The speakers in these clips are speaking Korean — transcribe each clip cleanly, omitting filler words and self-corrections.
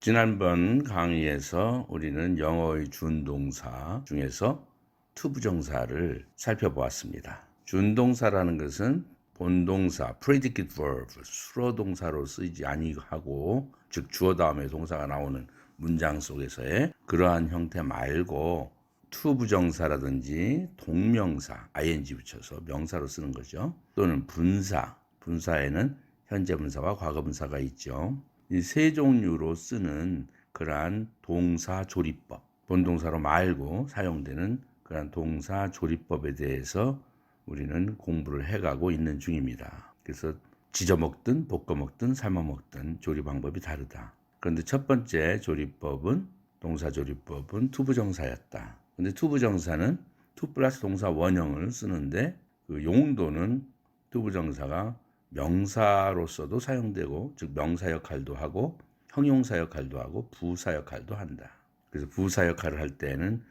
지난번 강의에서 우리는 영어의 준동사 중에서 투부정사를 살펴보았습니다. 준동사라는 것은 본동사, predicate verb, 수로동사로 쓰이지 아니하고 즉 주어 다음에 동사가 나오는 문장 속에서의 그러한 형태 말고 투부정사라든지 동명사, ing 붙여서 명사로 쓰는 거죠. 또는 분사, 분사에는 현재 분사와 과거 분사가 있죠. 이 세 종류로 쓰는 그러한 동사 조리법, 본동사로 말고 사용되는 그러한 동사 조리법에 대해서 우리는 공부를 해가고 있는 중입니다. 그래서 지져 먹든 볶아 먹든 삶아 먹든 조리 방법이 다르다. 그런데 첫 번째 조리법은 동사 조리법은 투부정사였다. 근데 투부정사는 투 플러스 동사 원형을 쓰는데 그 용도는 투부정사가 명사로서도 사용되고, 즉 명사 역할도 하고 형용사 역할도 하고 부사 역할도 한다. 그래서 부사 역할을 할 때는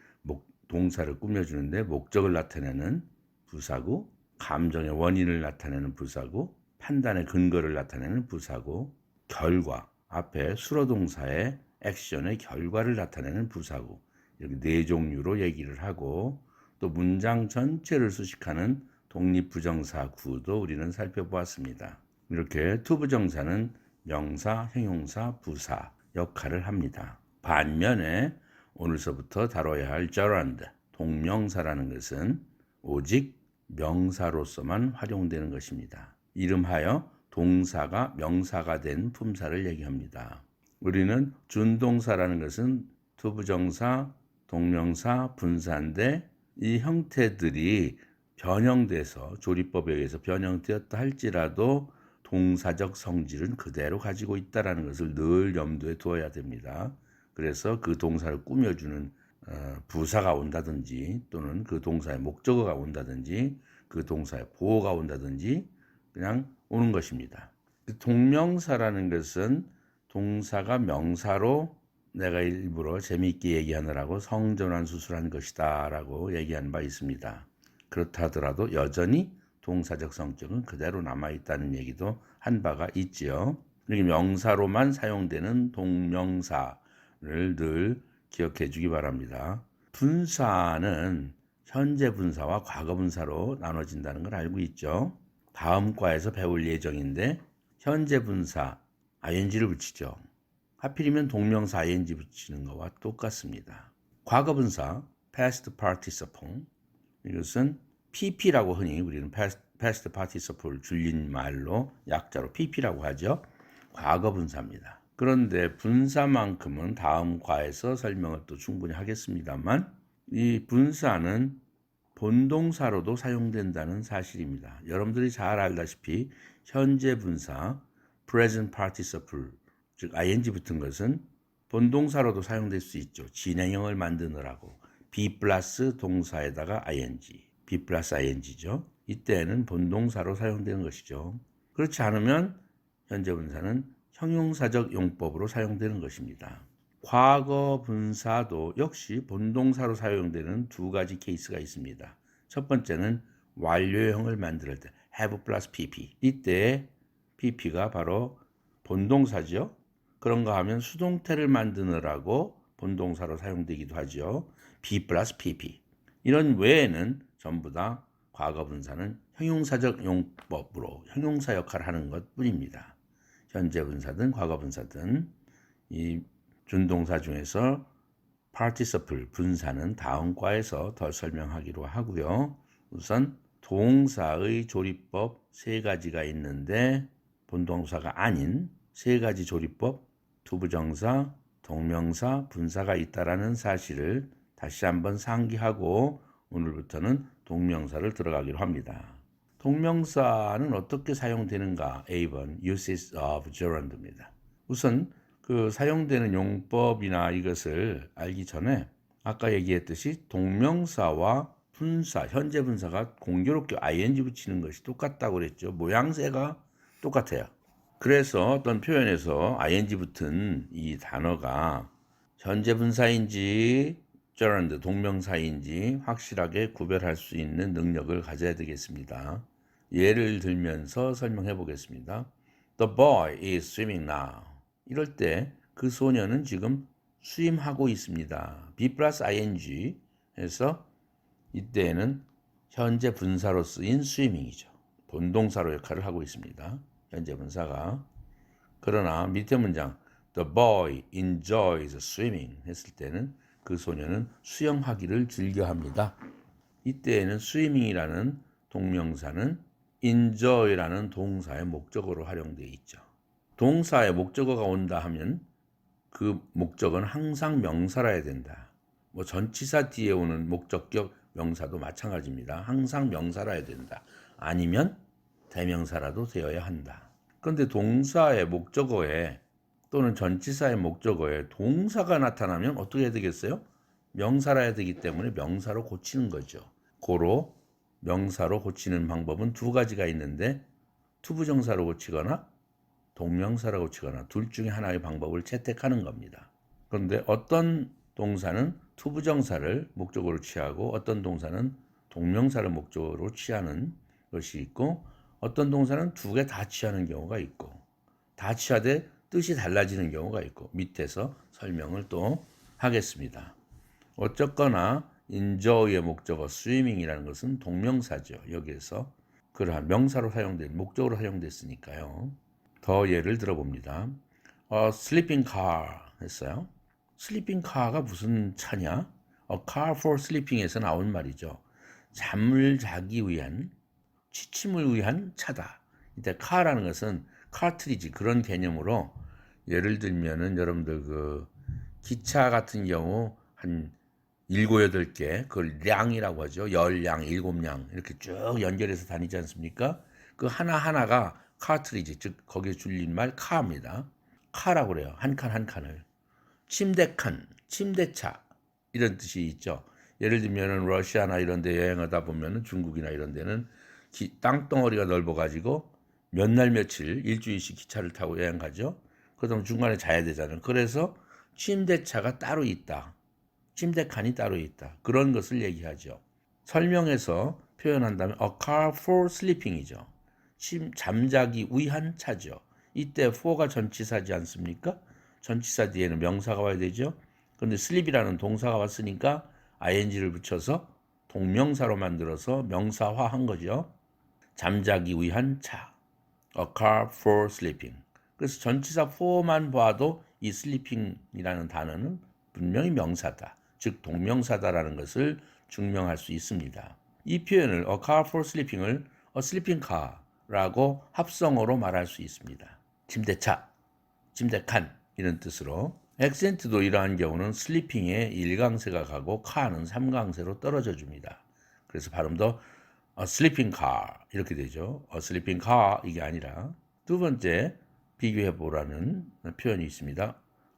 동사를 꾸며주는데 목적을 나타내는 부사고, 감정의 원인을 나타내는 부사고, 판단의 근거를 나타내는 부사고, 결과, 앞에 수로동사의 액션의 결과를 나타내는 부사고, 이렇게 네 종류로 얘기를 하고, 또 문장 전체를 수식하는 독립부정사 구도 우리는 살펴보았습니다. 이렇게 투부정사는 명사, 형용사, 부사 역할을 합니다. 반면에 오늘서부터 다뤄야 할 gerund, 동명사라는 것은 오직 명사로서만 활용되는 것입니다. 이름하여 동사가 명사가 된 품사를 얘기합니다. 우리는 준동사라는 것은 투부정사, 동명사, 분사인데 이 형태들이 변형돼서 조리법에 의해서 변형되었다 할지라도 동사적 성질은 그대로 가지고 있다는 것을 늘 염두에 두어야 됩니다. 그래서 그 동사를 꾸며주는 부사가 온다든지, 또는 그 동사의 목적어가 온다든지, 그 동사의 보어가 온다든지 그냥 오는 것입니다. 동명사라는 것은 동사가 명사로 내가 일부러 재미있게 얘기하느라고 성전환 수술한 것이다 라고 얘기한 바 있습니다. 그렇다 하더라도 여전히 동사적 성격은 그대로 남아있다는 얘기도 한 바가 있지요. 이렇게 명사로만 사용되는 동명사를 늘 기억해 주기 바랍니다. 분사는 현재 분사와 과거 분사로 나눠진다는 걸 알고 있죠. 다음 과에서 배울 예정인데 현재 분사 ing를 붙이죠. 하필이면 동명사 ing 붙이는 것과 똑같습니다. 과거 분사 past participle, 이것은 pp라고 흔히 우리는 past participle를 줄인 말로 약자로 pp라고 하죠. 과거 분사입니다. 그런데 분사만큼은 다음 과에서 설명을 또 충분히 하겠습니다만, 이 분사는 본동사로도 사용된다는 사실입니다. 여러분들이 잘 알다시피 현재 분사 present participle, 즉 ing 붙은 것은 본동사로도 사용될 수 있죠. 진행형을 만드느라고 be 플러스 동사에다가 ing, be 플러스 ing죠. 이때는 본동사로 사용되는 것이죠. 그렇지 않으면 현재 분사는 형용사적 용법으로 사용되는 것입니다. 과거 분사도 역시 본동사로 사용되는 두 가지 케이스가 있습니다. 첫 번째는 완료형을 만들 때 have 플러스 pp, 이때 pp가 바로 본동사죠. 그런가 하면 수동태를 만드느라고 본동사로 사용되기도 하죠. be 플러스 pp. 이런 외에는 전부 다 과거 분사는 형용사적 용법으로 형용사 역할을 하는 것 뿐입니다. 현재 분사든 과거 분사든 이 준동사 중에서 participle 분사는 다음 과에서 더 설명하기로 하고요. 우선 동사의 조리법 세 가지가 있는데 본동사가 아닌 세 가지 조리법, 투부정사, 동명사, 분사가 있다라는 사실을 다시 한번 상기하고 오늘부터는 동명사를 들어가기로 합니다. 동명사는 어떻게 사용되는가? A번 uses of gerund입니다. 우선 그 사용되는 용법이나 이것을 알기 전에 아까 얘기했듯이 동명사와 분사, 현재 분사가 공교롭게 ing 붙이는 것이 똑같다고 그랬죠. 모양새가 똑같아요. 그래서 어떤 표현에서 ing 붙은 이 단어가 현재 분사인지 gerund 동명사인지 확실하게 구별할 수 있는 능력을 가져야 되겠습니다. 예를 들면서 설명해 보겠습니다. The boy is swimming now. 이럴 때 그 소녀는 지금 수임하고 있습니다. be 플러스 ing 해서 이때에는 현재 분사로 쓰인 swimming이죠. 본동사로 역할을 하고 있습니다. 현재 분사가. 그러나 밑에 문장 The boy enjoys swimming 했을 때는 그 소녀는 수영하기를 즐겨합니다. 이때에는 swimming이라는 동명사는 enjoy라는 동사의 목적어로 활용되어 있죠. 동사의 목적어가 온다 하면 그 목적은 항상 명사라야 된다. 뭐 전치사 뒤에 오는 목적격 명사도 마찬가지입니다. 항상 명사라야 된다. 아니면 대명사라도 되어야 한다. 그런데 동사의 목적어에 또는 전치사의 목적어에 동사가 나타나면 어떻게 해야 되겠어요? 명사라야 되기 때문에 명사로 고치는 거죠. 고로 명사로 고치는 방법은 두 가지가 있는데 투부정사로 고치거나 동명사로 고치거나 둘 중에 하나의 방법을 채택하는 겁니다. 그런데 어떤 동사는 투부정사를 목적으로 취하고 어떤 동사는 동명사를 목적으로 취하는 것이 있고 어떤 동사는 두 개 다 취하는 경우가 있고 다 취하되 뜻이 달라지는 경우가 있고 밑에서 설명을 또 하겠습니다. 어쨌거나 enjoy의 목적어 swimming이라는 것은 동명사죠. 여기에서 그러한 명사로 사용된 목적으로 사용됐으니까요. 더 예를 들어봅니다. sleeping car 했어요. sleeping car가 무슨 차냐? A car for sleeping에서 나온 말이죠. 잠을 자기 위한, 취침을 위한 차다. 이때 car라는 것은 카트리지 그런 개념으로 예를 들면은 여러분들 그 기차 같은 경우 한 7, 8개 그걸 량이라고 하죠. 10량, 7량 이렇게 쭉 연결해서 다니지 않습니까? 그 하나하나가 카트리지 즉 거기에 줄린 말 카입니다. 카라고 그래요. 한 칸 한 칸을. 침대칸, 침대차 이런 뜻이 있죠. 예를 들면은 러시아나 이런 데 여행하다 보면은 중국이나 이런 데는 땅덩어리가 넓어 가지고 몇 날 며칠 일주일씩 기차를 타고 여행 가죠. 그러면 중간에 자야 되잖아요. 그래서 침대차가 따로 있다. 침대칸이 따로 있다. 그런 것을 얘기하죠. 설명해서 표현한다면 a car for sleeping이죠. 잠자기 위한 차죠. 이때 for가 전치사지 않습니까? 전치사 뒤에는 명사가 와야 되죠. 그런데 sleep이라는 동사가 왔으니까 ing를 붙여서 동명사로 만들어서 명사화한 거죠. 잠자기 위한 차. A car for sleeping. 그래서 전치사 for만 봐도 이 sleeping이라는 단어는 분명히 명사다. 즉 동명사다라는 것을 증명할 수 있습니다. 이 표현을 a car for sleeping을 a sleeping car라고 합성어로 말할 수 있습니다. 침대차, 침대칸 이런 뜻으로. 액센트도 이러한 경우는 sleeping에 1강세가 가고 car는 3강세로 떨어져 줍니다. 그래서 발음도 a sleeping car 이렇게 되죠. a sleeping car 이게 아니라. 두 번째 비교해 보라는 표현이 있습니다.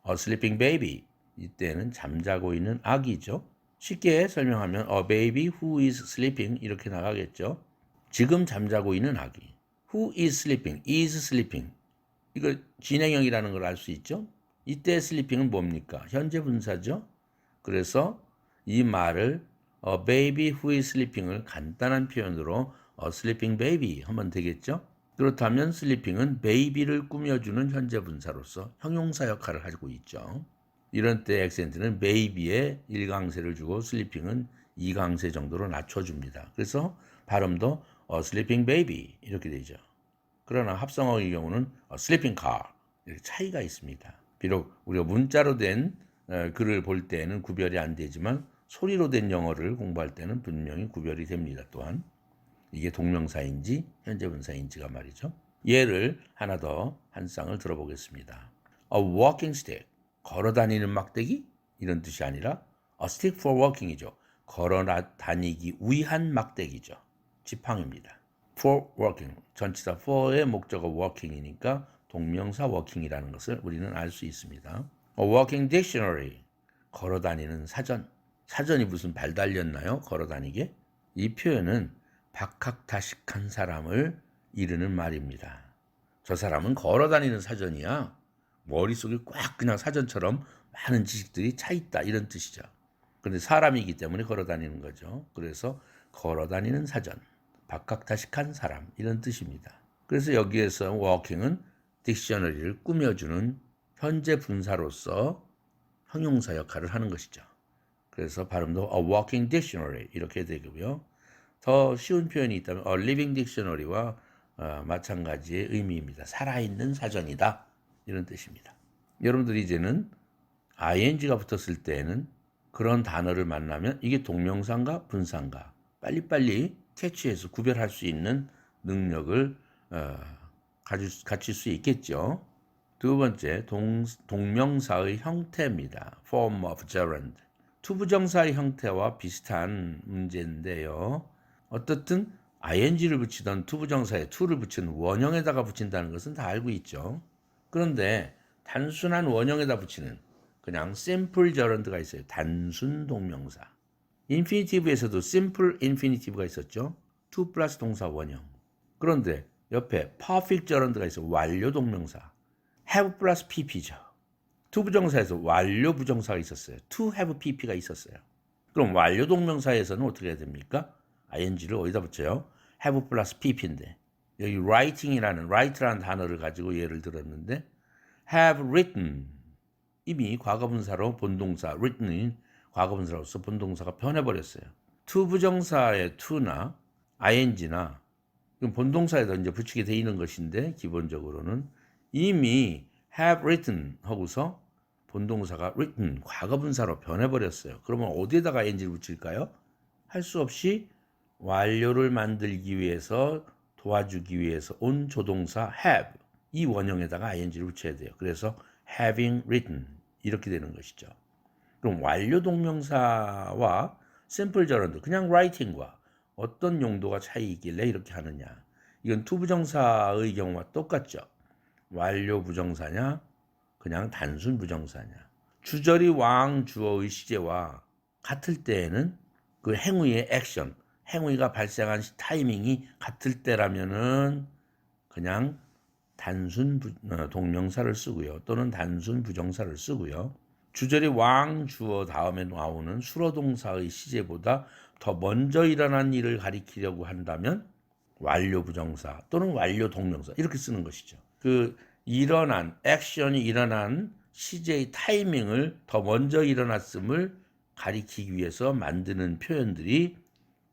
a sleeping baby 이때는 잠자고 있는 아기죠. 쉽게 설명하면 a baby who is sleeping 이렇게 나가겠죠. 지금 잠자고 있는 아기. who is sleeping, is sleeping. 이거 진행형이라는 걸 알 수 있죠. 이때 sleeping은 뭡니까? 현재 분사죠. 그래서 이 말을 a baby who is sleeping을 간단한 표현으로 a sleeping baby 하면 되겠죠. 그렇다면 sleeping은 baby를 꾸며주는 현재 분사로서 형용사 역할을 하고 있죠. 이런 때 액센트는 baby에 1강세를 주고 sleeping은 2강세 정도로 낮춰줍니다. 그래서 발음도 a sleeping baby 이렇게 되죠. 그러나 합성어의 경우는 a sleeping car 이렇게 차이가 있습니다. 비록 우리가 문자로 된 글을 볼 때는 구별이 안 되지만 소리로 된 영어를 공부할 때는 분명히 구별이 됩니다. 또한 이게 동명사인지 현재 분사인지가 말이죠. 예를 하나 더 한 쌍을 들어보겠습니다. A walking stick, 걸어 다니는 막대기? 이런 뜻이 아니라 a stick for walking이죠. 걸어 다니기 위한 막대기죠. 지팡이입니다. for walking, 전치사 for의 목적어 walking이니까 동명사 walking이라는 것을 우리는 알 수 있습니다. A walking dictionary, 걸어 다니는 사전. 사전이 무슨 발 달렸나요? 걸어 다니게? 이 표현은 박학다식한 사람을 이르는 말입니다. 저 사람은 걸어 다니는 사전이야. 머릿속에 꽉 그냥 사전처럼 많은 지식들이 차 있다 이런 뜻이죠. 그런데 사람이기 때문에 걸어 다니는 거죠. 그래서 걸어 다니는 사전, 박학다식한 사람 이런 뜻입니다. 그래서 여기에서 walking은 딕셔너리를 꾸며주는 현재 분사로서 형용사 역할을 하는 것이죠. 그래서 발음도 a walking dictionary 이렇게 되고요. 더 쉬운 표현이 있다면 a living dictionary와 마찬가지의 의미입니다. 살아있는 사전이다 이런 뜻입니다. 여러분들이 이제는 ing가 붙었을 때에는 그런 단어를 만나면 이게 동명사인가 분사인가 빨리빨리 캐치해서 구별할 수 있는 능력을 갖출 수 있겠죠. 두 번째, 동명사의 형태입니다. form of gerund. 투부정사의 형태와 비슷한 문제인데요. 어떻든 ing를 붙이던 투부정사에 to를 붙이는 원형에다가 붙인다는 것은 다 알고 있죠. 그런데 단순한 원형에다 붙이는 그냥 simple gerund가 있어요. 단순 동명사. 인피니티브에서도 simple infinitive가 있었죠. to 플러스 동사 원형. 그런데 옆에 perfect gerund가 있어요. 완료 동명사. have 플러스 pp죠. 투부정사에서 완료 부정사가 있었어요. to have pp가 있었어요. 그럼 완료 동명사에서는 어떻게 해야 됩니까? ing를 어디다 붙여요? have 플러스 pp인데 여기 writing이라는 단어를 가지고 예를 들었는데 have written 이미 과거분사로 본동사 written인 과거분사로서 본동사가 변해버렸어요. 투부정사의 to나 ing나 본동사에다 이제 붙이게 돼 있는 것인데 기본적으로는 이미 have written 하고서 본동사가 written 과거분사로 변해버렸어요. 그러면 어디에다가 ing를 붙일까요? 할 수 없이 완료를 만들기 위해서 도와주기 위해서 온 조동사 have 이 원형에다가 ing를 붙여야 돼요. 그래서 having written 이렇게 되는 것이죠. 그럼 완료 동명사와 simple gerund 그냥 writing과 어떤 용도가 차이 있길래 이렇게 하느냐. 이건 투부정사의 경우와 똑같죠. 완료 부정사냐 그냥 단순 부정사냐. 주절이 왕 주어의 시제와 같을 때에는 그 행위의 액션 행위가 발생한 타이밍이 같을 때라면은 그냥 단순 동명사를 쓰고요. 또는 단순 부정사를 쓰고요. 주절이 왕 주어 다음에 나오는 수로동사의 시제보다 더 먼저 일어난 일을 가리키려고 한다면 완료 부정사 또는 완료 동명사 이렇게 쓰는 것이죠. 그 일어난 액션이 일어난 시제의 타이밍을 더 먼저 일어났음을 가리키기 위해서 만드는 표현들이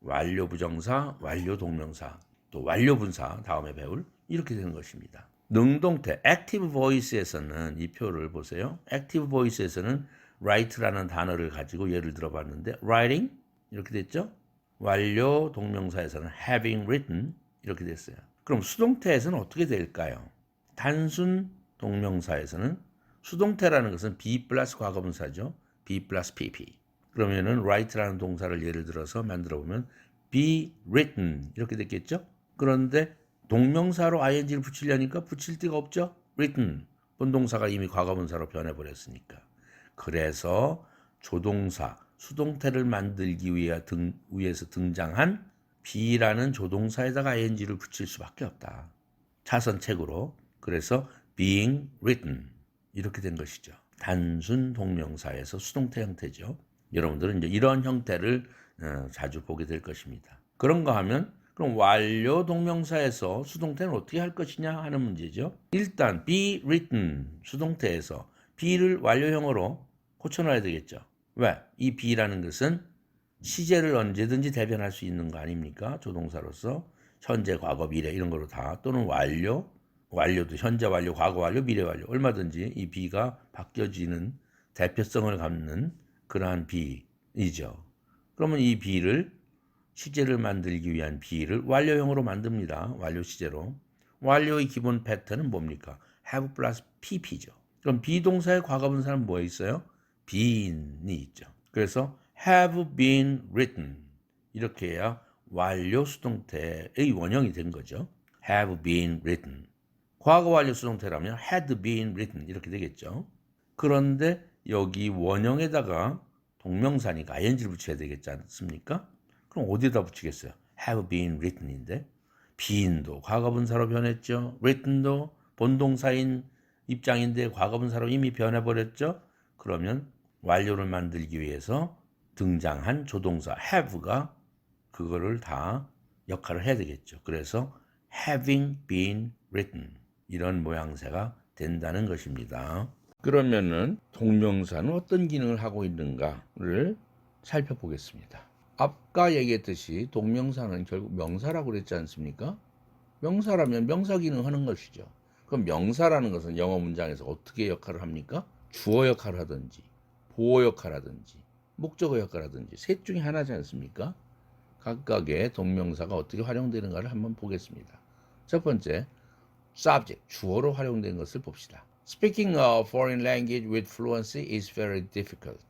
완료 부정사, 완료 동명사, 또 완료 분사 다음에 배울 이렇게 되는 것입니다. 능동태 active voice에서는 이 표를 보세요. active voice에서는 write라는 단어를 가지고 예를 들어봤는데 writing 이렇게 됐죠. 완료 동명사에서는 having written 이렇게 됐어요. 그럼 수동태에서는 어떻게 될까요? 단순 동명사에서는 수동태라는 것은 be 플러스 과거분사죠. be 플러스 pp. 그러면은 write라는 동사를 예를 들어서 만들어 보면 be written 이렇게 됐겠죠. 그런데 동명사로 ing를 붙이려니까 붙일 데가 없죠. written 본동사가 이미 과거분사로 변해버렸으니까. 그래서 조동사 수동태를 만들기 위해서 등장한 be라는 조동사에다가 ing를 붙일 수밖에 없다. 차선책으로. 그래서 being written 이렇게 된 것이죠. 단순 동명사에서 수동태 형태죠. 여러분들은 이제 이런 형태를 자주 보게 될 것입니다. 그런가 하면 그럼 완료 동명사에서 수동태는 어떻게 할 것이냐 하는 문제죠. 일단 be written 수동태에서 be를 완료형으로 고쳐놔야 되겠죠. 왜? 이 be라는 것은 시제를 언제든지 대변할 수 있는 거 아닙니까? 조동사로서 현재, 과거, 미래 이런 걸로 다 또는 완료도 현재 완료, 과거 완료, 미래 완료 얼마든지 이 be가 바뀌어지는 대표성을 갖는 그러한 be이죠. 그러면 이 be를 시제를 만들기 위한 be를 완료형으로 만듭니다. 완료 시제로. 완료의 기본 패턴은 뭡니까? have 플러스 pp죠. 그럼 비동사의 과거분사는 뭐에 있어요? been이 있죠. 그래서 have been written 이렇게 해야 완료 수동태의 원형이 된 거죠. have been written. 과거 완료 수동태라면 had been written 이렇게 되겠죠. 그런데 여기 원형에다가 동명사니까 ing를 붙여야 되겠지 않습니까? 그럼 어디에다 붙이겠어요? have been written인데 been도 과거분사로 변했죠. written도 본동사인 입장인데 과거분사로 이미 변해버렸죠. 그러면 완료를 만들기 위해서 등장한 조동사 have가 그거를 다 역할을 해야 되겠죠. 그래서 having been written 이런 모양새가 된다는 것입니다. 그러면은 동명사는 어떤 기능을 하고 있는가를 살펴보겠습니다. 아까 얘기했듯이 동명사는 결국 명사라고 그랬지 않습니까? 명사라면 명사 기능 하는 것이죠. 그럼 명사라는 것은 영어 문장에서 어떻게 역할을 합니까? 주어 역할을 하든지 보어 역할을 하든지 목적어 역할을 하든지 셋 중에 하나지 않습니까? 각각의 동명사가 어떻게 활용되는가를 한번 보겠습니다. 첫 번째, subject, 주어로 활용된 것을 봅시다. Speaking a foreign language with fluency is very difficult.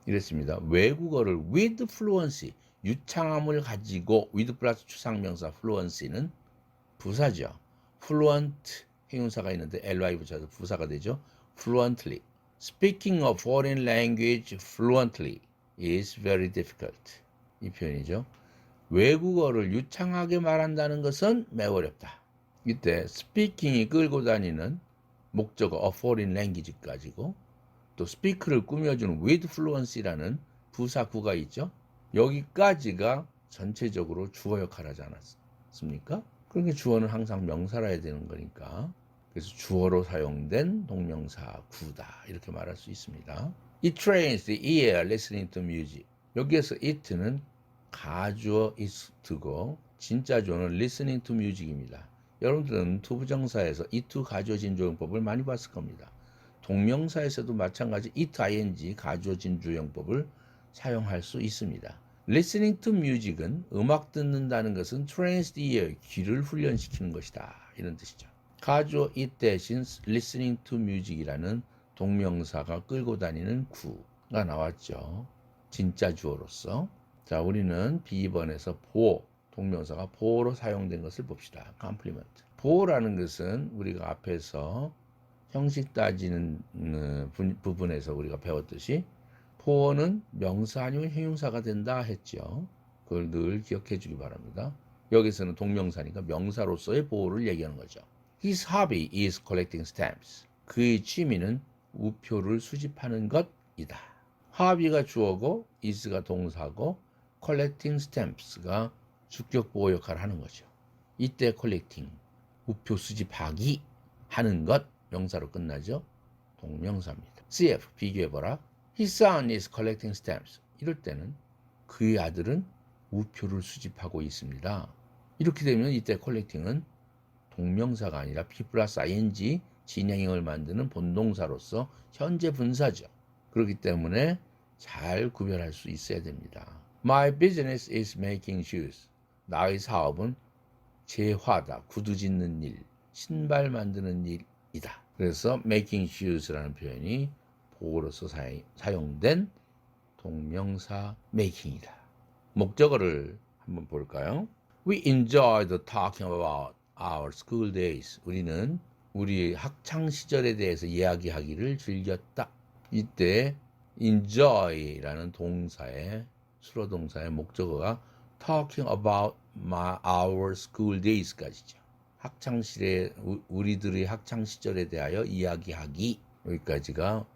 이랬습니다. 외국어를 with fluency, 유창함을 가지고 with 플러스 추상명사 fluency는 부사죠. fluent 형용사가 있는데 ly 붙여서 부사가 되죠. fluently. Speaking a foreign language fluently is very difficult. 이 표현이죠. 외국어를 유창하게 말한다는 것은 매우 어렵다. 이때 speaking이 끌고 다니는 목적어 a foreign language까지고 또 speak를 꾸며주는 with fluency라는 부사구가 있죠. 여기까지가 전체적으로 주어 역할을 하지 않았습니까? 그러니까 주어는 항상 명사라 해야 되는 거니까 그래서 주어로 사용된 동명사 구다 이렇게 말할 수 있습니다. It trains the ear listening to music. 여기에서 it는 가주어 is고 진짜 주어는 listening to music입니다. 여러분들은 투부정사에서 it 가주어 진주용법을 많이 봤을 겁니다. 동명사에서도 마찬가지 it ing 가주어 진주용법을 사용할 수 있습니다. Listening to music은 음악 듣는다는 것은 trains the ear, 귀를 훈련시키는 것이다. 이런 뜻이죠. 가주어 it 대신 listening to music이라는 동명사가 끌고 다니는 구가 나왔죠. 진짜 주어로서. 자, 우리는 B번에서 보호, 동명사가 보호로 사용된 것을 봅시다. complement. 보호라는 것은 우리가 앞에서 형식 따지는 부분에서 우리가 배웠듯이 보호는 명사 아니면 형용사가 된다 했죠. 그걸 늘 기억해 주기 바랍니다. 여기서는 동명사니까 명사로서의 보호를 얘기하는 거죠. His hobby is collecting stamps. 그의 취미는 우표를 수집하는 것이다. hobby가 주어고 is가 동사고 collecting stamps가 주격 보호 역할을 하는 거죠. 이때 collecting, 우표 수집하기 하는 것 명사로 끝나죠. 동명사입니다. CF 비교해봐라. His son is collecting stamps. 이럴 때는 그의 아들은 우표를 수집하고 있습니다. 이렇게 되면 이때 collecting은 동명사가 아니라 P 플러스 ing 진행형을 만드는 본동사로서 현재 분사죠. 그렇기 때문에 잘 구별할 수 있어야 됩니다. My business is making shoes. 나의 사업은 재화다, 구두 짓는 일, 신발 만드는 일이다. 그래서 making shoes라는 표현이 보호로서 사용된 동명사 making이다. 목적어를 한번 볼까요? We enjoyed talking about our school days. 우리는 우리 학창 시절에 대해서 이야기하기를 즐겼다. 이때 enjoy라는 동사의 수로 동사의 목적어가 talking about our school days까지죠. 학창 시절에 우리들의 학창 시절에 대하여 이야기하기 여기까지가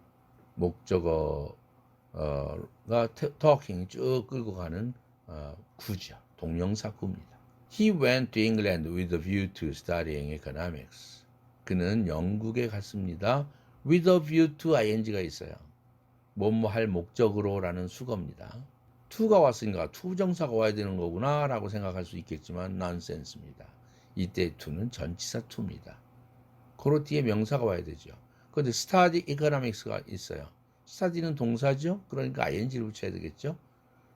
목적어가 talking 쭉 끌고 가는 구죠. 동명사 구입니다. He went to England with a view to studying economics. 그는 영국에 갔습니다. with a view to ing가 있어요. 뭐뭐 할 목적으로라는 수거입니다. to가 왔으니까 투부정사가 와야 되는 거구나 라고 생각할 수 있겠지만 nonsense입니다. 이때 to는 전치사 to입니다. 그로 뒤에 명사가 와야 되죠. 그런데 study economics가 있어요. study는 동사죠. 그러니까 ing를 붙여야 되겠죠.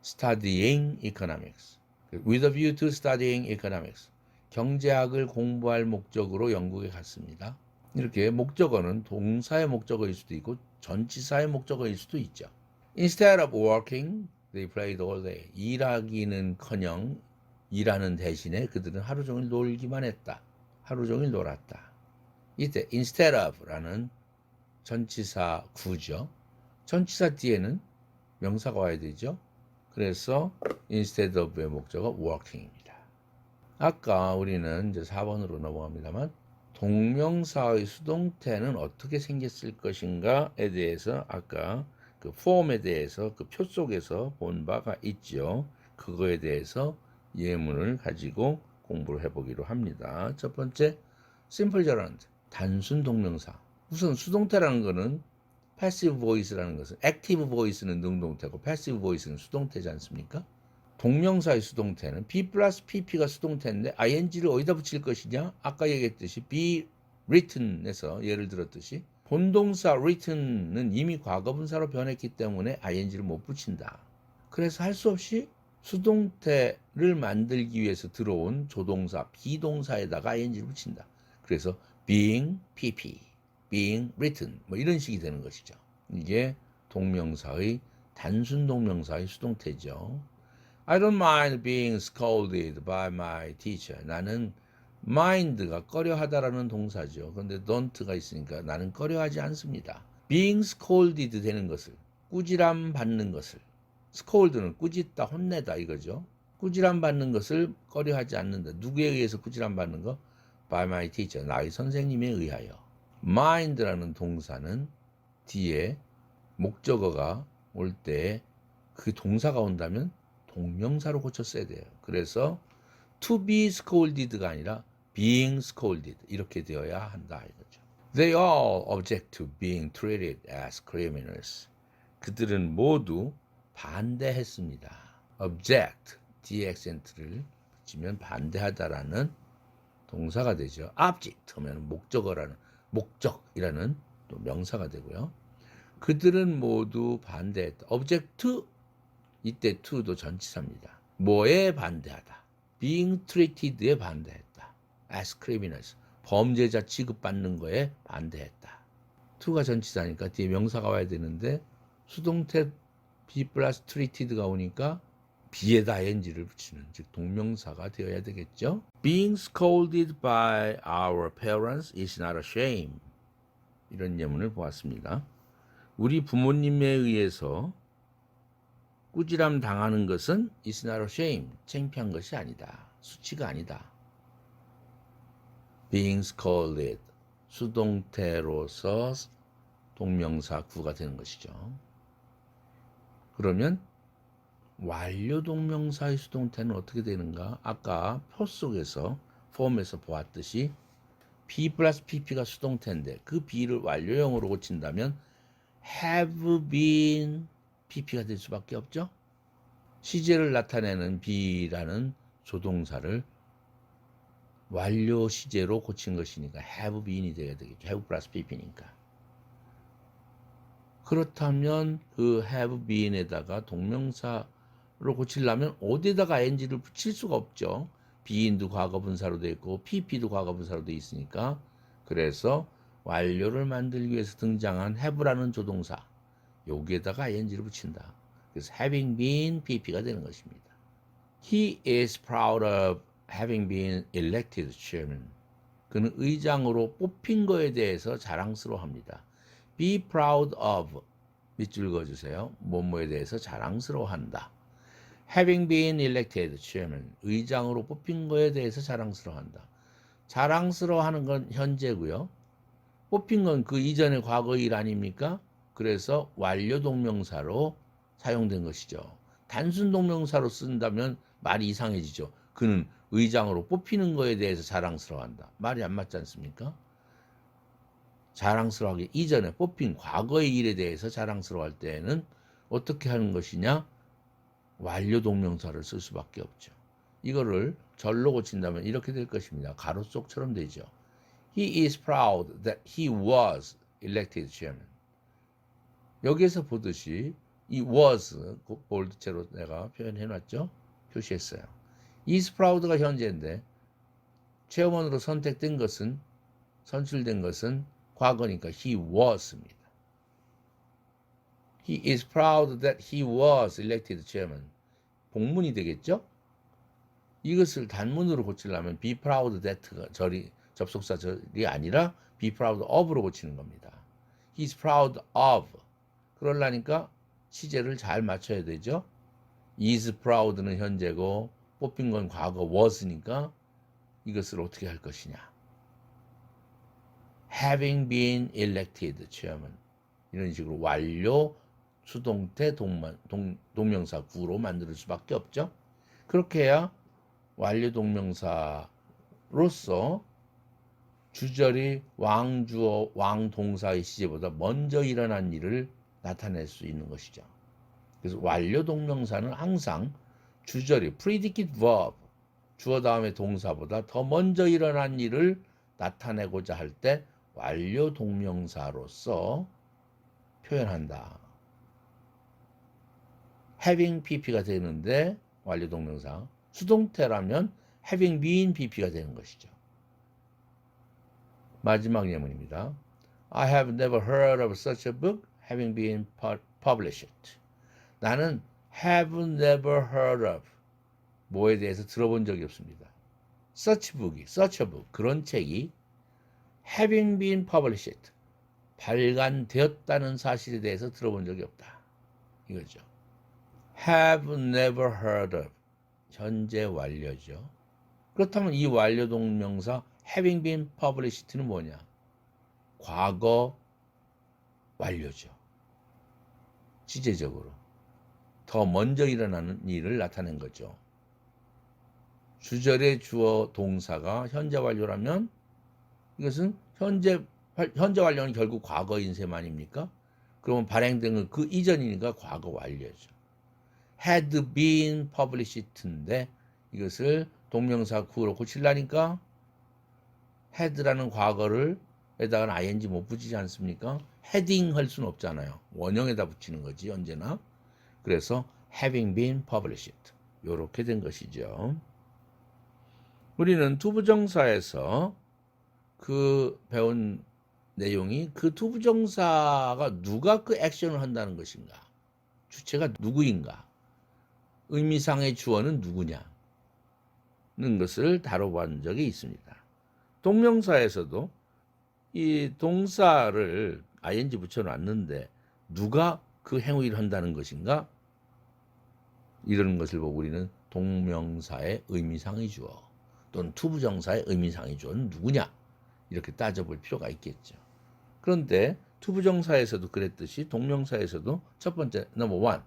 studying economics. with a view to studying economics. 경제학을 공부할 목적으로 영국에 갔습니다. 이렇게 목적어는 동사의 목적어일 수도 있고 전치사의 목적어일 수도 있죠. Instead of working, they played all day. 일하기는커녕 일하는 대신에 그들은 하루 종일 놀기만 했다. 하루 종일 놀았다. 이때 instead of라는 전치사 구죠. 전치사 뒤에는 명사가 와야 되죠. 그래서 instead of의 목적어 working입니다. 아까 우리는 이제 4번으로 넘어갑니다만 동명사의 수동태는 어떻게 생겼을 것인가에 대해서 아까 그 폼에 대해서 그 표 속에서 본 바가 있죠. 그거에 대해서 예문을 가지고 공부를 해보기로 합니다. 첫 번째, simple gerund, 단순 동명사. 우선 수동태라는 거는 패시브 보이스라는 것은 액티브 보이스는 능동태고 패시브 보이스는 수동태지 않습니까? 동명사의 수동태는 be 플러스 pp가 수동태인데 ing를 어디다 붙일 것이냐? 아까 얘기했듯이 be written에서 예를 들었듯이 본동사 written은 이미 과거분사로 변했기 때문에 ing를 못 붙인다. 그래서 할 수 없이 수동태를 만들기 위해서 들어온 조동사 비동사에다가 ing를 붙인다. 그래서 being pp, being written 뭐 이런 식이 되는 것이죠. 이게 동명사의 단순 동명사의 수동태죠. I don't mind being scolded by my teacher. 나는 mind가 꺼려하다라는 동사죠. 그런데 don't가 있으니까 나는 꺼려하지 않습니다. being scolded 되는 것을, 꾸지람 받는 것을, scold는 꾸짖다, 혼내다 이거죠. 꾸지람 받는 것을 꺼려하지 않는다. 누구에 의해서 꾸지람 받는 거? by my teacher. 나의 선생님에 의하여. mind라는 동사는 뒤에 목적어가 올 때 그 동사가 온다면 동명사로 고쳐 써야 돼요. 그래서 to be scolded가 아니라 being scolded 이렇게 되어야 한다 이거죠. They all object to being treated as criminals. 그들은 모두 반대했습니다. object, d 액센트를 붙이면 반대하다라는 동사가 되죠. object 하면 목적이라는 또 명사가 되고요. 그들은 모두 반대했다. object to 이때 to도 전치사입니다. 뭐에 반대하다. being treated에 반대했다. as criminals. 범죄자 취급받는 거에 반대했다. to가 전치사니까 뒤에 명사가 와야 되는데 수동태 be plus treated가 오니까 be에다 ing를 붙이는 즉 동명사가 되어야 되겠죠. Being scolded by our parents is not a shame. 이런 예문을 보았습니다. 우리 부모님에 의해서 꾸지람 당하는 것은 is not a shame. 창피한 것이 아니다. 수치가 아니다. Being scolded. 수동태로서 동명사 구가 되는 것이죠. 그러면 완료 동명사의 수동태는 어떻게 되는가? 아까 표 속에서 폼에서 보았듯이 be 플러스 pp가 수동태인데 그 be를 완료형으로 고친다면 have been pp가 될 수밖에 없죠. 시제를 나타내는 be라는 조동사를 완료 시제로 고친 것이니까 have been이 되어야 되겠죠. have 플러스 pp니까. 그렇다면 그 have been에다가 동명사로 고치려면 어디에다가 ing를 붙일 수가 없죠. being도 과거분사로 되어 있고 pp도 과거분사로 되어 있으니까. 그래서 완료를 만들기 위해서 등장한 have라는 조동사 여기에다가 ing를 붙인다. 그래서 having been pp가 되는 것입니다. He is proud of having been elected chairman. 그는 의장으로 뽑힌 거에 대해서 자랑스러워합니다. Be proud of 밑줄 그어주세요. 뭐뭐에 대해서 자랑스러워한다. Having been elected chairman. 의장으로 뽑힌 거에 대해서 자랑스러워한다. 자랑스러워하는 건 현재고요. 뽑힌 건 그 이전의 과거의 일 아닙니까? 그래서 완료 동명사로 사용된 것이죠. 단순 동명사로 쓴다면 말이 이상해지죠. 그는 의장으로 뽑히는 거에 대해서 자랑스러워한다. 말이 안 맞지 않습니까? 자랑스러워하기 이전에 뽑힌 과거의 일에 대해서 자랑스러워할 때에는 어떻게 하는 것이냐? 완료 동명사를 쓸 수밖에 없죠. 이거를 절로 고친다면 이렇게 될 것입니다. 가로속처럼 되죠. He is proud that he was elected chairman. 여기에서 보듯이 이 was 볼드체로 내가 표현해놨죠. 표시했어요. is proud가 현재인데 체험원으로 선택된 것은 선출된 것은 과거니까 he was입니다. He is proud that he was elected chairman. 복문이 되겠죠? 이것을 단문으로 고치려면 be proud that가 접속사절이 아니라 be proud of로 고치는 겁니다. He's proud of. 그러려니까 시제를 잘 맞춰야 되죠. is proud는 현재고 뽑힌 건 과거 was니까 이것을 어떻게 할 것이냐. Having been elected chairman. 이런 식으로 완료 수동태 동명사 구로 만들 수밖에 없죠. 그렇게 해야 완료 동명사로서 주절이 왕주어, 왕동사의 시제보다 먼저 일어난 일을 나타낼 수 있는 것이죠. 그래서 완료 동명사는 항상 주절이 predicate verb, 주어 다음에 동사보다 더 먼저 일어난 일을 나타내고자 할 때 완료 동명사로서 표현한다. having pp가 되는데 완료 동명사. 수동태라면 having been pp가 되는 것이죠. 마지막 예문입니다. I have never heard of such a book having been published. 나는 have never heard of 뭐에 대해서 들어본 적이 없습니다. such a book, 그런 책이 having been published, 발간되었다는 사실에 대해서 들어본 적이 없다. 이거죠. have never heard of, 현재 완료죠. 그렇다면 이 완료 동명사 having been published는 뭐냐? 과거 완료죠. 시제적으로. 더 먼저 일어나는 일을 나타낸 거죠. 주절의 주어 동사가 현재 완료라면 이것은 현재 완료는 결국 과거인 셈 아닙니까? 그러면 발행된 그 이전이니까 과거 완료죠. had been published인데 이것을 동명사 구로 고치려니까 had라는 과거를 에다가 ing 못 붙이지 않습니까? heading 할 수는 없잖아요. 원형에다 붙이는 거지 언제나. 그래서 having been published 이렇게 된 것이죠. 우리는 투부정사에서 그 배운 내용이 그 투부정사가 누가 그 액션을 한다는 것인가, 주체가 누구인가, 의미상의 주어는 누구냐는 것을 다뤄본 적이 있습니다. 동명사에서도 이 동사를 ing 붙여놨는데 누가 그 행위를 한다는 것인가, 이런 것을 보고 우리는 동명사의 의미상의 주어 또는 투부정사의 의미상의 주어는 누구냐 이렇게 따져볼 필요가 있겠죠. 그런데 투부정사에서도 그랬듯이 동명사에서도 첫 번째 넘버 원,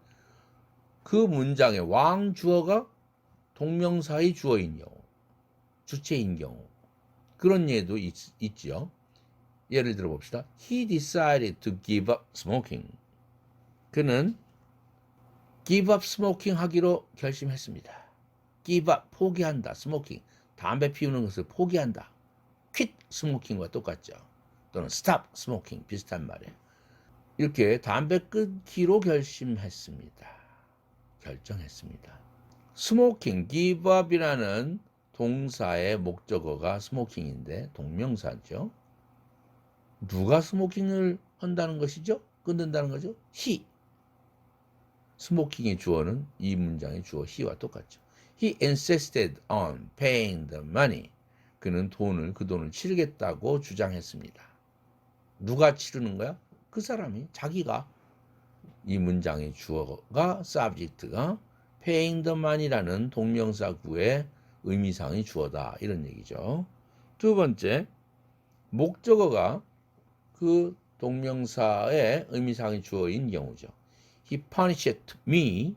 그 문장의 왕주어가 동명사의 주어인 경우, 주체인 경우, 그런 예도 있죠. 예를 들어 봅시다. He decided to give up smoking. 그는 give up smoking 하기로 결심했습니다. give up, 포기한다. smoking, 담배 피우는 것을 포기한다. quit smoking과 똑같죠. 또는 stop smoking, 비슷한 말이에요. 이렇게 담배 끊기로 결심했습니다. 결정했습니다. smoking, give up이라는 동사의 목적어가 smoking인데 동명사죠. 누가 스모킹을 한다는 것이죠? 끊는다는 거죠? he. 스모킹의 주어는 이 문장의 주어 he와 똑같죠. He insisted on paying the money. 그는 그 돈을 치르겠다고 주장했습니다. 누가 치르는 거야? 그 사람이, 자기가. 이 문장의 주어가 subject가 paying the money라는 동명사 구의 의미상의 주어다, 이런 얘기죠. 두 번째, 목적어가 그 동명사의 의미상의 주어인 경우죠. He punished me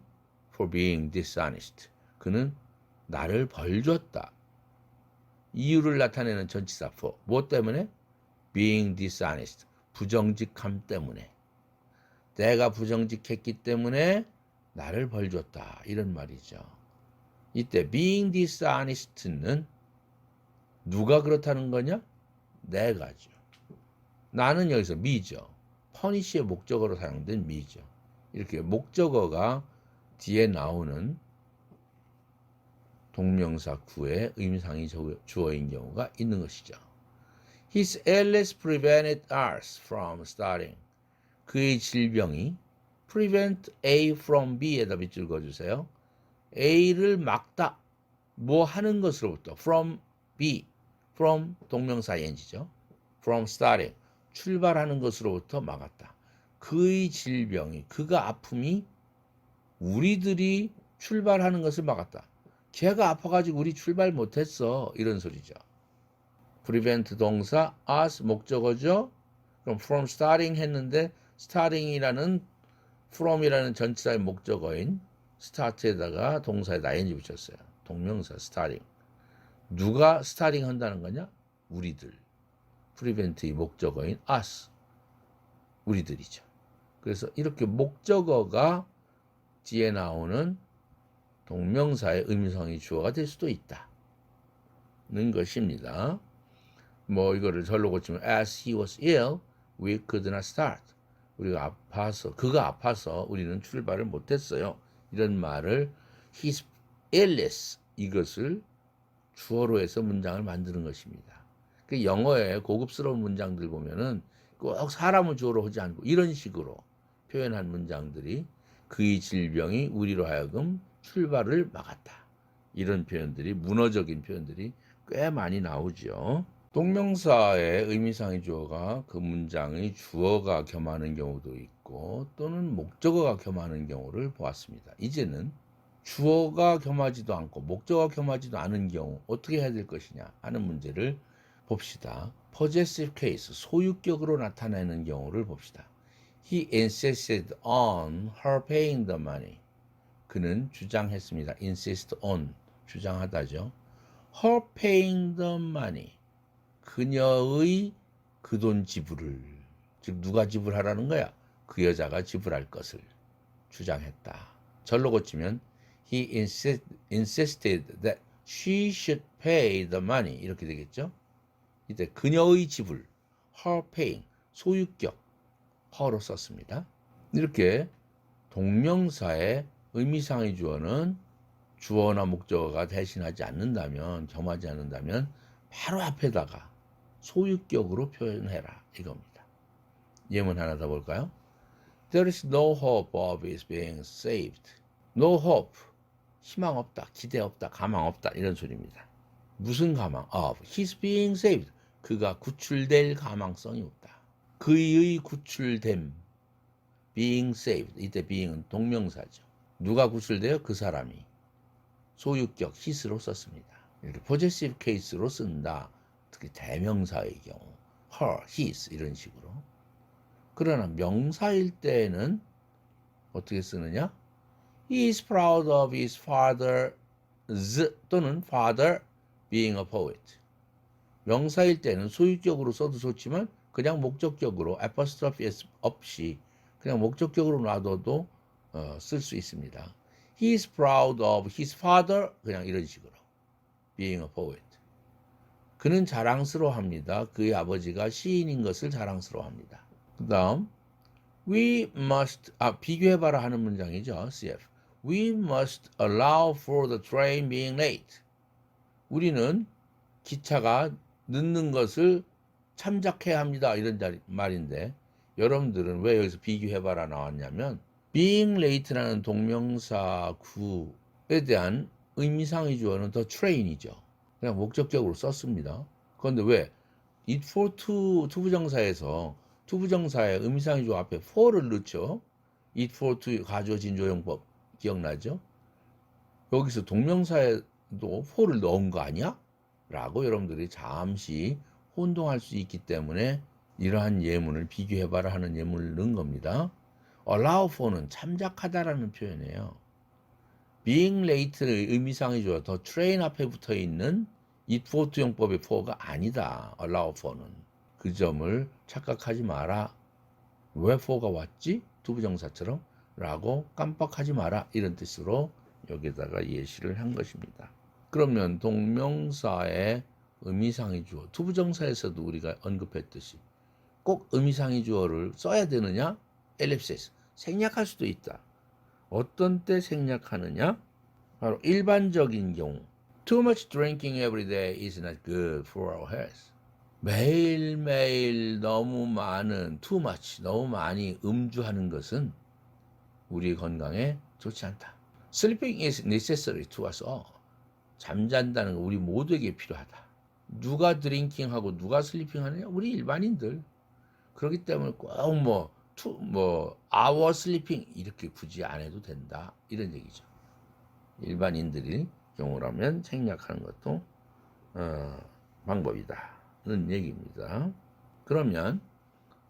for being dishonest. 그는 나를 벌줬다. 이유를 나타내는 전치사 for. 무엇 때문에? being dishonest. 부정직함 때문에. 내가 부정직했기 때문에 나를 벌줬다. 이런 말이죠. 이때 being dishonest는 누가 그렇다는 거냐? 내가죠. 나는 여기서 me죠. punish의 목적어로 사용된 me죠. 이렇게 목적어가 뒤에 나오는 동명사 구의 의미상의 주어인 경우가 있는 것이죠. His illness prevented us from starting. 그의 질병이 prevent A from B에다 밑줄 그어주세요. A를 막다. 뭐 하는 것으로부터 from B, from 동명사 ing죠. from starting, 출발하는 것으로부터 막았다. 그의 질병이, 그가 아픔이 우리들이 출발하는 것을 막았다. 걔가 아파가지고 우리 출발 못했어, 이런 소리죠. prevent 동사, us 목적어죠. 그럼 from starting 했는데 starting이라는 from이라는 전치사의 목적어인 start에다가 동사에다 ing 붙였어요. 동명사 starting. 누가 starting 한다는 거냐? 우리들. prevent의 목적어인 us, 우리들이죠. 그래서 이렇게 목적어가 뒤에 나오는 동명사의 의미상의 주어가 될 수도 있다는 것입니다. 뭐 이거를 절로 고치면 as he was ill, we could not start. 그가 아파서 우리는 출발을 못했어요. 이런 말을 his illness, 이것을 주어로 해서 문장을 만드는 것입니다. 그 영어의 고급스러운 문장들 보면은 꼭 사람을 주어로 하지 않고 이런 식으로 표현한 문장들이 그의 질병이 우리로 하여금 출발을 막았다. 이런 표현들이, 문어적인 표현들이 꽤 많이 나오죠. 동명사의 의미상의 주어가 그 문장의 주어가 겸하는 경우도 있고 또는 목적어가 겸하는 경우를 보았습니다. 이제는 주어가 겸하지도 않고 목적어가 겸하지도 않은 경우 어떻게 해야 될 것이냐 하는 문제를 봅시다. possessive case, 소유격으로 나타내는 경우를 봅시다. He insisted on her paying the money. 그는 주장했습니다. insist on, 주장하다죠. her paying the money. 그녀의 그 돈 지불을, 즉 누가 지불하라는 거야? 그 여자가 지불할 것을 주장했다. 절로 고치면 he insisted that she should pay the money, 이렇게 되겠죠. 이때 그녀의 지불, her paying, 소유격 her로 썼습니다. 이렇게 동명사의 의미상의 주어는 주어나 목적어가 대신하지 않는다면, 겸하지 않는다면 바로 앞에다가 소유격으로 표현해라 이겁니다. 예문 하나 더 볼까요? There is no hope of his being saved. No hope, 희망 없다, 기대 없다, 가망 없다 이런 소리입니다. 무슨 가망? Of his being saved. 그가 구출될 가망성이 없다. 그의 구출됨, being saved. 이때 being은 동명사죠. 누가 구출돼요? 그 사람이. 소유격 his로 썼습니다. 이렇게 possessive case로 쓴다. 특히 대명사의 경우 her, his 이런 식으로. 그러나 명사일 때는 어떻게 쓰느냐? He is proud of his father's 또는 father being a poet. 명사일 때는 소유격으로 써도 좋지만 그냥 목적격으로 apostrophe s 없이 그냥 목적격으로 놔둬도 쓸 수 있습니다. He is proud of his father, 그냥 이런 식으로 being a poet. 그는 자랑스러워합니다. 그의 아버지가 시인인 것을 자랑스러워합니다. 그 다음 we must, 비교해봐라 하는 문장이죠. CF. We must allow for the train being late. 우리는 기차가 늦는 것을 참작해야 합니다. 이런 말인데 여러분들은 왜 여기서 비교해봐라 나왔냐면 being late라는 동명사 구에 대한 의미상의 주어는 the train이죠. 그냥 목적격으로 썼습니다. 그런데 왜? it for to 투부정사에서 투부정사의 의미상의 주어 앞에 for를 넣죠. it for to 가주어 진조용법 기억나죠? 여기서 동명사에도 for를 넣은 거 아니야? 라고 여러분들이 잠시 혼동할 수 있기 때문에 이러한 예문을 비교해봐라 하는 예문을 넣은 겁니다. allow for는 참작하다라는 표현이에요. being late의 의미상의 주어 the train 앞에 붙어 있는 it for to 용법의 for가 아니다. allow for는. 그 점을 착각하지 마라. 왜 for가 왔지? 투부정사처럼 라고 깜빡하지 마라. 이런 뜻으로 여기다가 예시를 한 것입니다. 그러면 동명사의 의미상의 주어, 투부정사에서도 우리가 언급했듯이 꼭 의미상의 주어를 써야 되느냐? 엘립시스, 생략할 수도 있다. 어떤 때 생략하느냐? 바로 일반적인 경우. Too much drinking every day is not good for our health. 매일매일 너무 많은, too much, 너무 많이 음주하는 것은 우리 건강에 좋지 않다. Sleeping is necessary to us all. 잠잔다는 거 우리 모두에게 필요하다. 누가 드링킹하고 누가 슬리핑하느냐? 우리 일반인들. 그렇기 때문에 꼭 hour sleeping 이렇게 굳이 안 해도 된다. 이런 얘기죠. 일반인들이 경우라면 생략하는 것도 방법이다는 얘기입니다. 그러면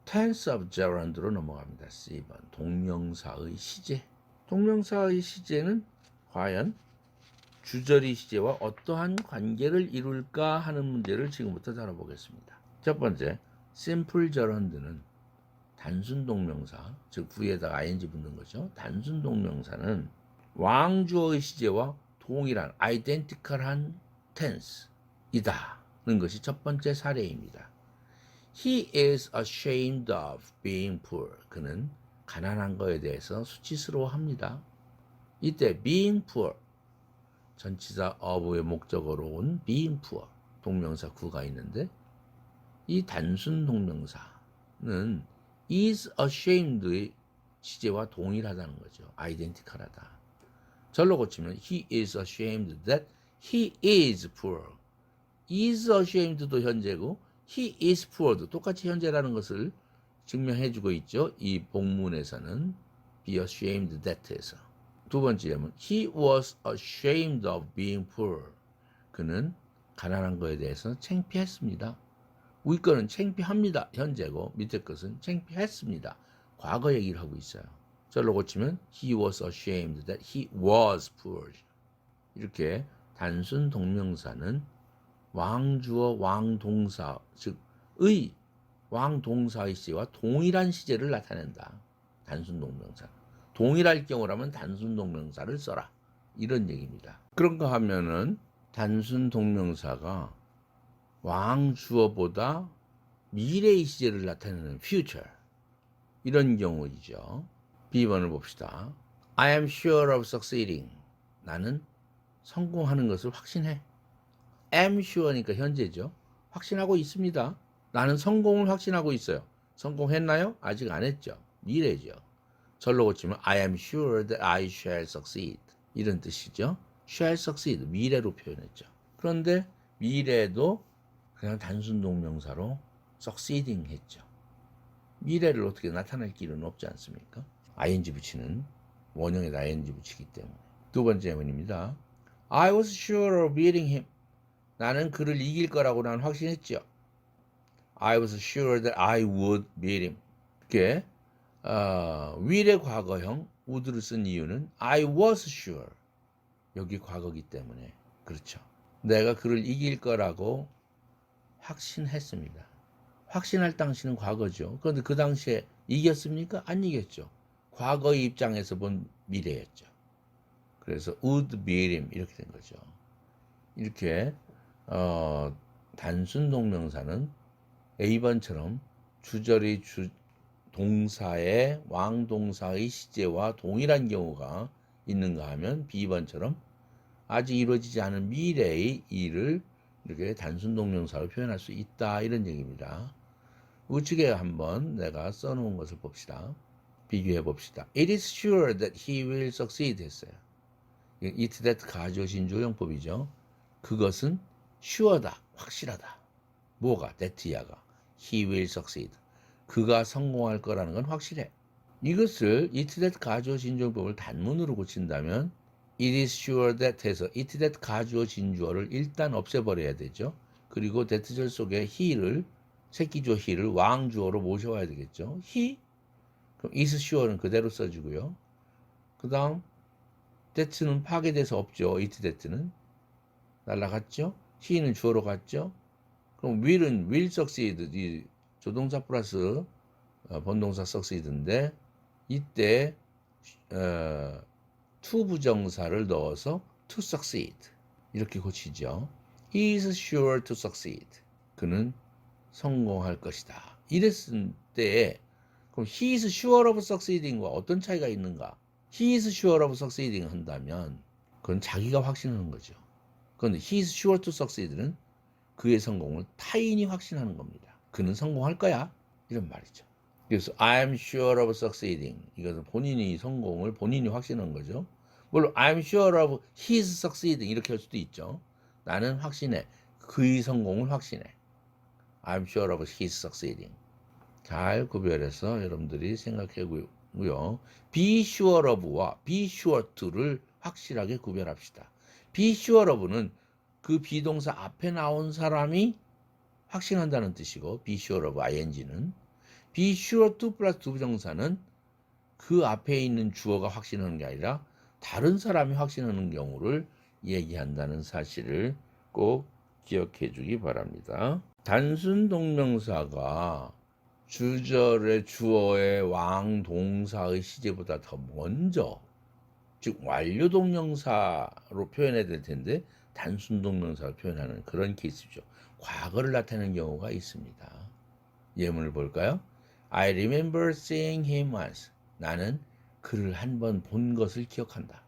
tense of gerund로 넘어갑니다. C번 동명사의 시제. 동명사의 시제는 과연 주저리 시제와 어떠한 관계를 이룰까 하는 문제를 지금부터 다뤄보겠습니다. 첫 번째, simple gerund는 단순 동명사, 즉 부에다가 ing 붙는 거죠. 단순 동명사는 왕주어의 시제와 동일한 identical한 tense이다는 것이 첫 번째 사례입니다. He is ashamed of being poor. 그는 가난한 거에 대해서 수치스러워합니다. 이때 being poor, 전치사 of의 목적어로 온 being poor, 동명사 구가 있는데 이 단순 동명사는 is ashamed의 시제와 동일하다는 거죠. identical하다. 절로 고치면 he is ashamed that he is poor. is ashamed도 현재고 he is poor도 똑같이 현재라는 것을 증명해주고 있죠. 이 본문에서는 be ashamed that에서. 두 번째는 he was ashamed of being poor. 그는 가난한 거에 대해서 창피했습니다. 위 거는 창피합니다. 현재고 밑에 것은 창피했습니다. 과거 얘기를 하고 있어요. 절로 고치면 he was ashamed that he was poor. 이렇게 단순 동명사는 왕주어 왕동사 즉 의 왕동사의 시제와 동일한 시제를 나타낸다. 단순 동명사. 동일할 경우라면 단순 동명사를 써라. 이런 얘기입니다. 그런가 하면은 단순 동명사가 왕주어보다 미래의 시제를 나타내는 future 이런 경우이죠. B번을 봅시다. I am sure of succeeding. 나는 성공하는 것을 확신해. am sure니까 현재죠. 확신하고 있습니다. 나는 성공을 확신하고 있어요. 성공했나요? 아직 안 했죠. 미래죠. 절로 고치면 I am sure that I shall succeed. 이런 뜻이죠. shall succeed. 미래로 표현했죠. 그런데 미래도 그냥 단순 동명사로 succeeding 했죠. 미래를 어떻게 나타낼 길은 없지 않습니까? ing 붙이는 원형에다 ing 붙이기 때문에. 두 번째 예문입니다. I was sure of beating him. 나는 그를 이길 거라고 난 확신했죠. I was sure that I would beat him. 이렇게 will의 과거형 would를 쓴 이유는 I was sure. 여기 과거기 때문에. 그렇죠. 내가 그를 이길 거라고 확신했습니다. 확신할 당시는 과거죠. 그런데 그 당시에 이겼습니까? 안 이겼죠. 과거의 입장에서 본 미래였죠. 그래서 would beat him 이렇게 된 거죠. 이렇게 단순 동명사는 A번처럼 주절의 동사의 왕동사의 시제와 동일한 경우가 있는가 하면 B번처럼 아직 이루어지지 않은 미래의 일을 이렇게 단순 동명사로 표현할 수 있다 이런 얘기입니다. 우측에 한번 내가 써놓은 것을 봅시다. 비교해 봅시다. It is sure that he will succeed 했어요. It that 가주어 신주어 용법이죠. 그것은 sure다, 확실하다. 뭐가? that야가 he will succeed. 그가 성공할 거라는 건 확실해. 이것을 it that 가주어 신주어 용법을 단문으로 고친다면 It is sure that 해서 it that 가주어 진주어를 일단 없애버려야 되죠. 그리고 that절 속에 he를 새끼주어 he를 왕주어로 모셔와야 되겠죠. he 그럼 is sure는 그대로 써주고요. 그 다음 that는 파괴돼서 없죠. it that는 날라갔죠. he는 주어로 갔죠. 그럼 will은 will succeed 이 조동사 플러스 본동사 succeed인데 이때 to 부정사를 넣어서 to succeed 이렇게 고치죠. He is sure to succeed. 그는 성공할 것이다. 이랬을 때에 그럼 he is sure of succeeding과 어떤 차이가 있는가? He is sure of succeeding 한다면 그건 자기가 확신하는 거죠. 그런데 he is sure to succeed는 그의 성공을 타인이 확신하는 겁니다. 그는 성공할 거야. 이런 말이죠. 그래서 I am sure of succeeding. 이것은 본인이 성공을 본인이 확신한 거죠. 물론 I'm sure of his succeeding 이렇게 할 수도 있죠. 나는 확신해. 그의 성공을 확신해. I'm sure of his succeeding. 잘 구별해서 여러분들이 생각해보고요. be sure of와 be sure to를 확실하게 구별합시다. be sure of는 그 비동사 앞에 나온 사람이 확신한다는 뜻이고 be sure of ing는 be sure to 플러스 두 부정사는 그 앞에 있는 주어가 확신하는 게 아니라 다른 사람이 확신하는 경우를 얘기한다는 사실을 꼭 기억해 주기 바랍니다. 단순 동명사가 주절의 주어의 왕동사의 시제보다 더 먼저, 즉 완료 동명사로 표현해야 될 텐데 단순 동명사로 표현하는 그런 케이스죠. 과거를 나타내는 경우가 있습니다. 예문을 볼까요? I remember seeing him once. 나는 그를 한 번 본 것을 기억한다.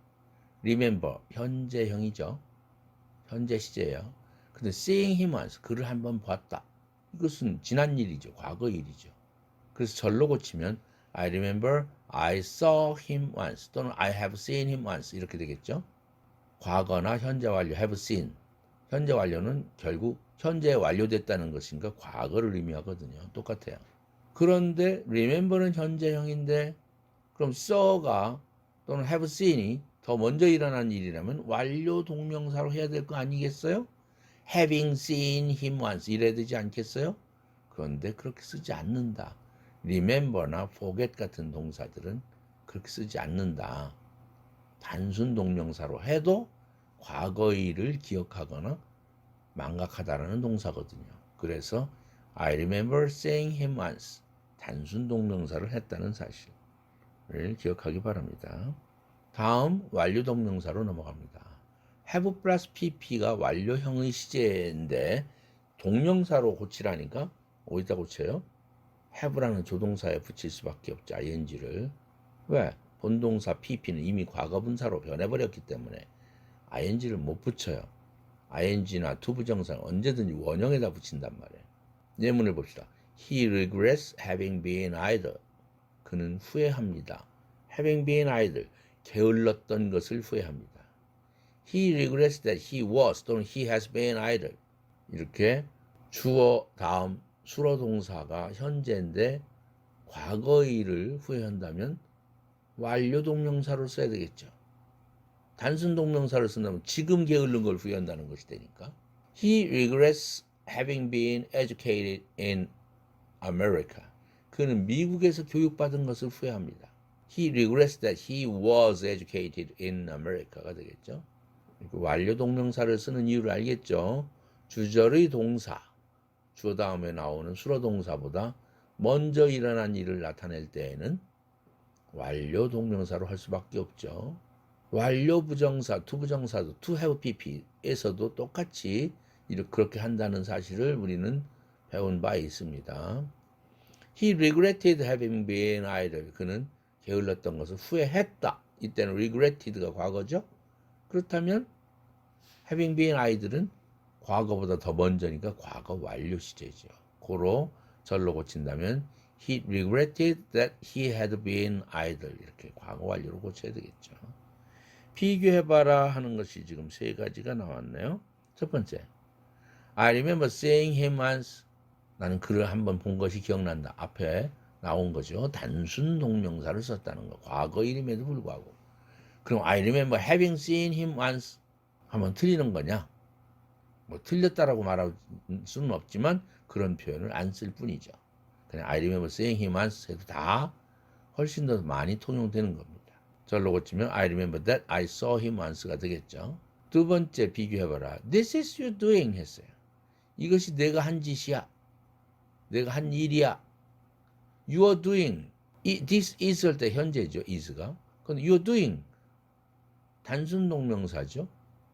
remember, 현재형이죠. 현재 시제예요. 근데 seeing him once, 그를 한 번 봤다. 이것은 지난 일이죠. 과거 일이죠. 그래서 절로 고치면 I remember I saw him once 또는 I have seen him once 이렇게 되겠죠. 과거나 현재 완료 have seen. 현재 완료는 결국 현재에 완료됐다는 것인가 과거를 의미하거든요. 똑같아요. 그런데 remember는 현재형인데 그럼 saw가 또는 have seen이 더 먼저 일어난 일이라면 완료 동명사로 해야 될 거 아니겠어요? having seen him once 이래야 되지 않겠어요? 그런데 그렇게 쓰지 않는다. remember나 forget 같은 동사들은 그렇게 쓰지 않는다. 단순 동명사로 해도 과거의 일을 기억하거나 망각하다라는 동사거든요. 그래서 I remember seeing him once. 단순 동명사를 했다는 사실을 기억하기 바랍니다. 다음 완료 동명사로 넘어갑니다. have plus pp가 완료형의 시제인데 동명사로 고치라니까 어디다 고쳐요? have라는 조동사에 붙일 수밖에 없죠. ing를. 왜? 본동사 pp는 이미 과거분사로 변해버렸기 때문에 ing를 못 붙여요. ing나 투부정사는 언제든지 원형에다 붙인단 말이에요. 예문을 봅시다. He regrets having been idle. 그는 후회합니다. having been idle. 게을렀던 것을 후회합니다. He regrets that he was 또는 he has been idle. 이렇게 주어 다음 수로 동사가 현재인데 과거의 일을 후회한다면 완료 동명사로 써야 되겠죠. 단순 동명사를 쓴다면 지금 게으른 걸 후회한다는 것이 되니까. He regrets having been educated in America. 그는 미국에서 교육받은 것을 후회합니다. He regrets that he was educated in America가 되겠죠. 완료 동명사를 쓰는 이유를 알겠죠. 주절의 동사, 주어 다음에 나오는 수로 동사보다 먼저 일어난 일을 나타낼 때에는 완료 동명사로 할 수밖에 없죠. 완료 부정사, 투부정사도 to have pp에서도 똑같이 그렇게 한다는 사실을 우리는 배운 바 있습니다. He regretted having been idle. 그는 게을렀던 것을 후회했다. 이때는 regretted가 과거죠. 그렇다면 having been idle은 과거보다 더 먼저니까 과거 완료 시제죠. 고로 절로 고친다면 He regretted that he had been idle. 이렇게 과거 완료로 고쳐야 되겠죠. 비교해봐라 하는 것이 지금 세 가지가 나왔네요. 첫 번째, I remember seeing him once. 나는 그를 한번 본 것이 기억난다. 앞에 나온 거죠. 단순 동명사를 썼다는 거. 과거 일임에도 불구하고. 그럼 I remember having seen him once 하면 틀리는 거냐? 뭐 틀렸다라고 말할 수는 없지만 그런 표현을 안 쓸 뿐이죠. 그냥 I remember seeing him once 해도 다 훨씬 더 많이 통용되는 겁니다. 절로 고치면 I remember that I saw him once가 되겠죠. 두 번째 비교해봐라. This is you doing 했어요. 이것이 내가 한 짓이야. 내가 한 일이야. You are doing. This is 할 때 현재죠. is가. 그런데 you are doing. 단순 동명사죠.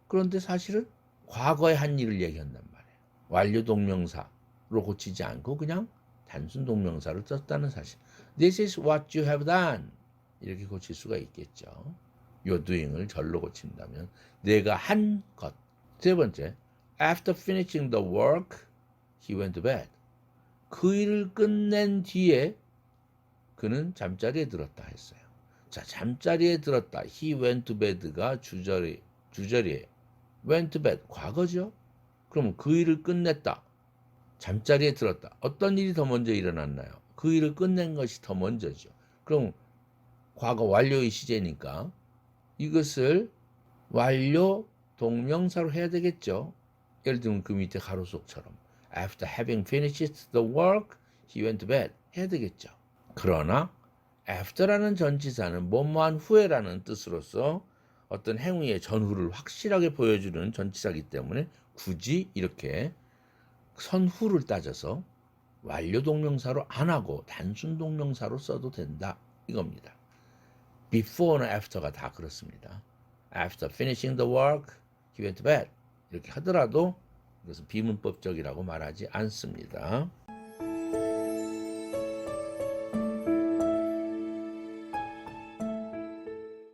그런데 사실은 과거에 한 일을 얘기한단 말이에요. 완료 동명사로 고치지 않고 그냥 단순 동명사를 썼다는 사실. This is what you have done. 이렇게 고칠 수가 있겠죠. Your doing을 절로 고친다면 내가 한 것. 세 번째, after finishing the work, he went to bed. 그 일을 끝낸 뒤에 그는 잠자리에 들었다 했어요. 자, 잠자리에 들었다. He went to bed가 주절이에요. went to bed, 과거죠. 그럼 그 일을 끝냈다. 잠자리에 들었다. 어떤 일이 더 먼저 일어났나요? 그 일을 끝낸 것이 더 먼저죠. 그럼 과거 완료의 시제니까 이것을 완료 동명사로 해야 되겠죠. 예를 들면 그 밑에 가로속처럼 After having finished the work, he went to bed 해야 되겠죠. 그러나 after라는 전치사는 뭐뭐한 후에라는 뜻으로서 어떤 행위의 전후를 확실하게 보여주는 전치사이기 때문에 굳이 이렇게 선후를 따져서 완료 동명사로 안 하고 단순 동명사로 써도 된다 이겁니다. before나 after가 다 그렇습니다. After finishing the work, he went to bed. 이렇게 하더라도 이것은 비문법적이라고 말하지 않습니다.